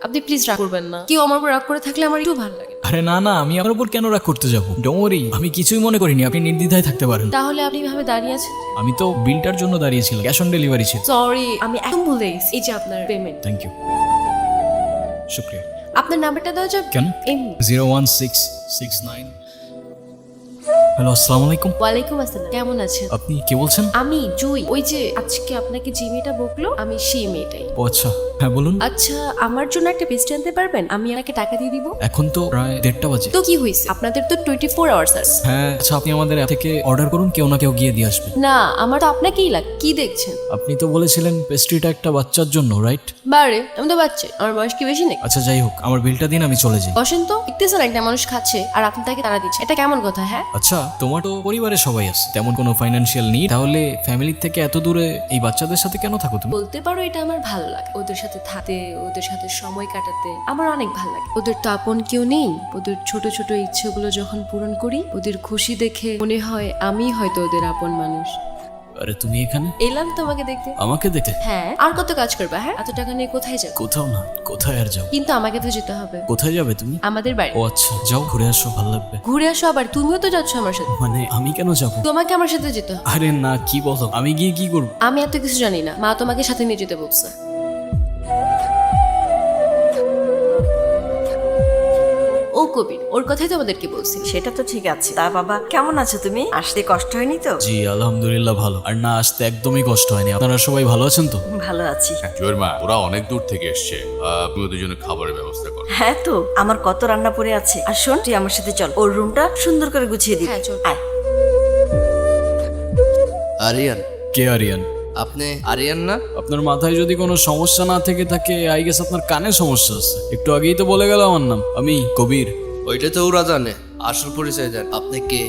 আপনি প্লিজ রাগ করবেন না। কেউ আমার উপর রাগ করে থাকলে আমার একটু ভালো লাগে। আরে না না, আমি আপনার উপর কেন রাগ করতে যাবো? ডোন্ট ওয়ারি, আমি কিছুই মনে করিনি, আপনি নির্দ্বিধায় থাকতে পারেন। তাহলে আপনি ভাবে দাঁড়িয়ে আছেন। আমি তো বিলটার জন্য দাঁড়িয়েছিলাম, ক্যাশ অন ডেলিভারি ছিল। সরি, আমি একদম ভুলে গেছি। এই যে আপনার পেমেন্ট। থ্যাংক ইউ, শুক্রিয়া। আপনার নাম্বারটা দেওয়া যাবে? কেন? এমনি। 01669। হ্যালো, আসসালামু আলাইকুম। ওয়ালাইকুম আসসালাম, কেমন আছেন? আপনি কে বলছেন? আমি জুই। ওই যে আজকে আপনাকে যে মেয়েটা বকলো, আমি সেই মেয়েটাই। ও আচ্ছা, হ্যাঁ বলুন। আচ্ছা, আমার জন্য একটা পেস্ট্রি আনতে পারবেন? আমি আপনাকে টাকা দিয়ে দিব। এখন তো প্রায় 1:30 বাজে। তো কি হয়েছে, আপনাদের তো 24 আওয়ার্স আছে। হ্যাঁ আচ্ছা, আপনি আমাদের অ্যাপ থেকে অর্ডার করুন, কেউ না কেউ গিয়ে দিয়ে আসবে। না, আমার তো আপনাকেই লাগে। কি দেখছেন? আপনি তো বলেছিলেন পেস্ট্রিটা একটা বাচ্চার জন্য, রাইট? বারে, আমি তো বাচ্চা, আমার বয়স কি বেশি নেই? আচ্ছা যাই হোক, আমার বিলটা দিন, আমি চলে যাই। বসেন তো, দেখতেছেন একটা মানুষ খাচ্ছে আর আপনি তাকে তাড়া দিচ্ছেন, এটা কেমন কথা? হ্যাঁ, আচ্ছা, তোমার তো পরিবারে সবাই আছে, তেমন কোনো ফাইন্যান্সিয়াল নেই, তাহলে ফ্যামিলির থেকে এত দূরে এই বাচ্চাদের সাথে কেন থাকো তুমি? বলতে পারো এটা আমার ভালো লাগে। ওদের সাথে থাকতে, ওদের সাথে সময় কাটাতে আমার অনেক ভালো লাগে। ওদের তো আপন কেউ নেই। ওদের ছোট ছোট ইচ্ছেগুলো যখন পূরণ করি, ওদের খুশি দেখে মনে হয় আমি হয়তো ওদের আপন মানুষ। আরে তুমি এখানে? এলাম তোমাকে দেখতে। আমাকে দেখতে? হ্যাঁ, আর কত কাজ করবা? হ্যাঁ, এত টাকা নিয়ে কোথায় যাবে? কোথাও না, কোথায় আর যাও? কিন্তু আমাকে তো যেতে হবে। কোথায় যাবে তুমি? আমাদের বাড়ি। ও আচ্ছা, যাও ঘুরে আসো, ভালো লাগবে। ঘুরে আসো আবার? তুমিও তো যাচ্ছ আমার সাথে। মানে আমি কেন যাব? তোমাকে আমার সাথে যেতে হবে। আরে না, কি বলো, আমি গিয়ে কি করব? আমি এত কিছু জানি না, মা তোমাকে সাথে নিয়ে যেতে বলছে। ও কবির, ওর কথাই তো আমাদেরকে বলছি। সেটা তো ঠিক আছে। তা বাবা কেমন আছো তুমি? আসতে কষ্ট হয়নি তো? জি আলহামদুলিল্লাহ ভালো, আর না আসতে একদমই কষ্ট হয়নি। আপনারা সবাই ভালো আছেন তো? ভালো আছি। জোয়ের মা, ওরা অনেক দূর থেকে এসছে, তুমি ওদের জন্য খাবারের ব্যবস্থা করো। হ্যাঁ তো, আমার কত রান্না পড়ে আছে। আর শোন, তুই আমার সাথে চল, ওর রুমটা সুন্দর করে গুছিয়ে দিই। হ্যাঁ, চল। আয়। আরিয়ান, কে আরিয়ান? আপনি আরিয়ান না? আপনার মাথায় যদি কোনো সমস্যা না থেকে থাকে, আই গেস আপনার কানে সমস্যা আছে। একটু আগেই তো বলে গেল আমার নাম, আমি কবির। ওইটা তো ওরা জানে, আসল পরিচয় দেন। আপনি কে?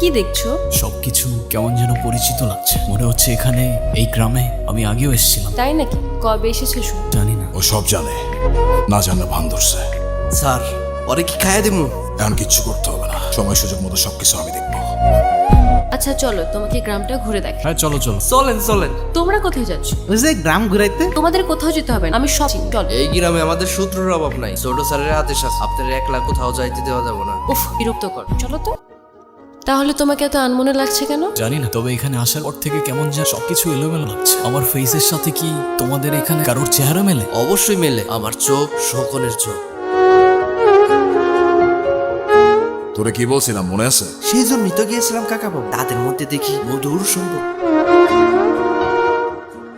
কি দেখছো? সবকিছু কেমন যেন পরিচিত লাগছে, মনে হচ্ছে এখানে, এই গ্রামে আমি আগেও এসেছিলাম। তাই নাকি? কবে এসেছো শুন? জানি না। ও সব জানে, না জানলে ভান ধরছে। স্যার, ওরে কি খাইয়া দিমু? এখন কিচ্ছু করতে হবে না, সময় সুযোগ মতো সবকিছু আমি দেখবো। আচ্ছা চলো, তোমাকে গ্রামটা ঘুরে দেখ। হ্যাঁ চলো চলো। চলেন চলেন, তোমরা কোথায় যাচ্ছ? ওই যে গ্রাম ঘুরাইতে। তোমাদের কোথাও যেতে হবে না, আমি সব চিনি। চলো। এই গ্রামে আমাদের সূত্রের অভাব নাই। ছোট স্যারের আদেশ আছে, আপনার 1 লাখ কোথাও যাইতে দেওয়া যাবে না। উফ, বিরক্ত কর। চলো তো। তাহলে তোমাকে এত আনমনে লাগছে কেন? জানি না, তবে এখানে আসার পর থেকে কেমন যেন সবকিছু এলোমেলো লাগছে। আমার ফেসের সাথে কি তোমাদের এখানে কারোর চেহারা মেলে? অবশ্যই মেলে, আমার চোখ শোকনের চোখ। তোরে কি বলছিলাম মনে আছে? সেই জন্যই তো গিয়েছিলাম কাকা বাবু। তাদের মধ্যে দেখি মধুর সম্পর্ক।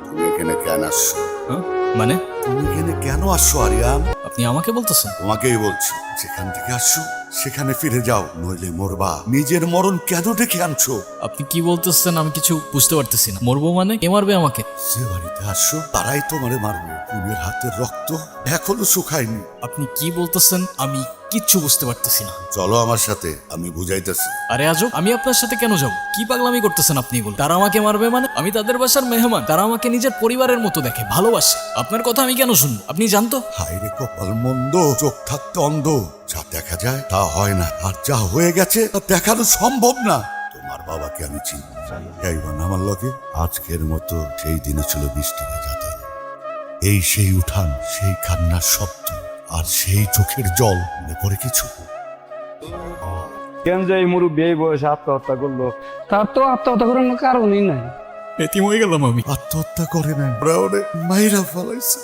তুমি এখানে কেন আসছো? হ্যাঁ? মানে তুমি এখানে কেন আসছো আরিয়ান? আপনি আমাকে বলতেছেন? তোমাকেই বলছি, যেখান থেকে আসছো সেখানে ফিরে যাও, নইলে মরবা। নিজের মরণ কেন ডেকে আনছো? আপনি কি বলতেছেন আমি কিছু বুঝতে পারতেছি না। মরবো মানে? কে মারবে আমাকে? যে বাড়িতে আসছো তারাই তোমারে মারবে। খুনের হাতের রক্ত এখনো শুকায়নি। আপনি কি বলতেছেন আমি কিচ্ছু বুঝতে পারতেছি না। চলো আমার সাথে, আমি বুঝাইতেছি। আরে আজব, আমি আপনার সাথে কেন যাব? কি পাগলামি করতেছেন আপনি এগুলো? তারা আমাকে মারবে মানে? আমি তাদের বাসার মেহমান, তারা আমাকে নিজের পরিবারের মতো দেখে, ভালোবাসে। আপনার কথা আমি কেন শুনবো? আপনি জানতো? হায় রে কপাল মন্দ, চোখ থাকতে অন্ধ। যা দেখা যায় তা হয় না, আর যা হয়ে গেছে তা দেখানো সম্ভব না। তোমার বাবাকে আমি চিনি, এইবার আমার লগে আজকের মতো সেই দিনে ছিল বৃষ্টি ভেজাতে। এই সেই উঠান, সেই কান্নার শব্দ, আর সেই চোখের জল, মনে পড়ে কিছু? কেন যে এই মুরব্বী এই বয়সে আত্মহত্যা করলো? তার তো আত্মহত্যা করার কোনো কারণই নাই। এতিম হয়ে গেলাম আমি। আত্মহত্যা করে নাই, ব্রাউনে মাইরা ফেলাইছে।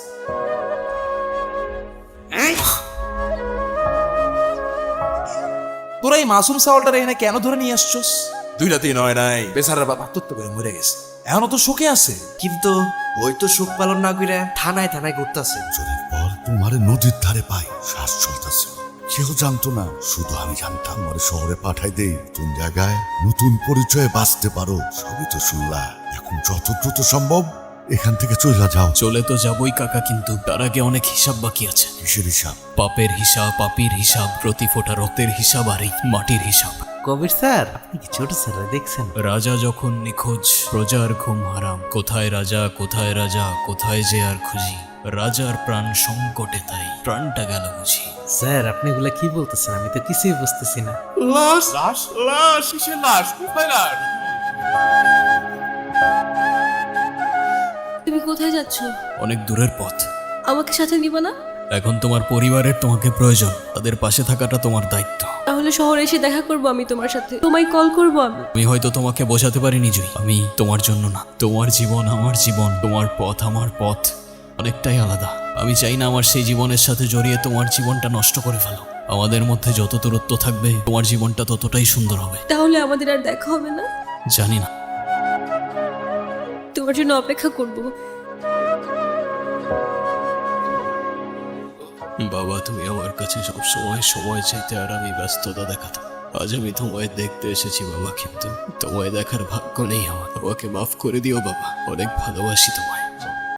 তোরা এই মাসুম সাওয়ালটার এখানে কেন ধরে নিয়ে আসছস? 2 রাতেই নয় নাই, বেচারার বাবা আত্মহত্যা করে মরে গেছে। এখনো তো শোকে আছে। কিন্তু ওই তো সুখ পালন না করে থানায় থানায় ঘুরতেছে। চোরের পর তোমার নদীর ধারে পাই, শ্বাস চলতেছিল। কেউ জানতো না, শুধু আমি জানতাম। আমার শহরে পাঠাই দেই, নতুন জায়গায় নতুন পরিচয়ে বাঁচতে পারো। সবই তো শুনলা, এখন যত দ্রুত সম্ভব এখান থেকে চলে যাও। চলে তো যাবই কাকা, কিন্তু তার আগে অনেক হিসাব বাকি আছে। কিসের হিসাব? পাপের হিসাব, পাপির হিসাব, প্রতি ফোঁটা রক্তের হিসাব, আর এই মাটির হিসাব। কবির স্যার, আপনি কি ছোট স্যার দেখছেন? রাজা যখন নিখোঁজ, প্রজার ঘুম হারাম। কোথায় রাজা, কোথায় রাজা, কোথায় যে আর খুঁজি। রাজার প্রাণ সংকটে, তাই প্রাণটা গেল বুঝি। স্যার, আপনি এগুলা কি বলতেছেন? আমি তো কিছুই বুঝতেছি না। লাশ লাশ লাশ, কিসের লাশ? কোথায় লাশ? তুমি কোথায় যাচ্ছ? অনেক দূরের পথ। আমাকে সাথে নিবা না? এখন তোমার পরিবারের তোমাকে প্রয়োজন, তাদের পাশে থাকাটা তোমার দায়িত্ব। তাহলে শহরে এসে দেখা করব আমি তোমার সাথে, তোমায় কল করব আমি। আমি হয়তো তোমাকে বোঝাতে পারিনি জুই, আমি তোমার জন্য না। তোমার জীবন আমার জীবন, তোমার পথ আমার পথ অনেকটাই আলাদা। আমি চাই না আমার সেই জীবনের সাথে জড়িয়ে তোমার জীবনটা নষ্ট করে ফেলো। আমাদের মধ্যে যত দূরত্ব থাকবে তোমার জীবনটা ততটাই সুন্দর হবে। তাহলে আমাদের আর দেখা হবে না? জানি না। তোমার জন্য অপেক্ষা করব। বাবা, তুমি আমার কাছে সবসময় সময় চাইতে আর আমি ব্যস্ততা দেখাতাম। আজ আমি তোমায় দেখতে এসেছি বাবা, কিন্তু তোমায় দেখার ভাগ্য নেই আমার। আমাকে মাফ করে দিও বাবা, অনেক ভালোবাসি তোমায়।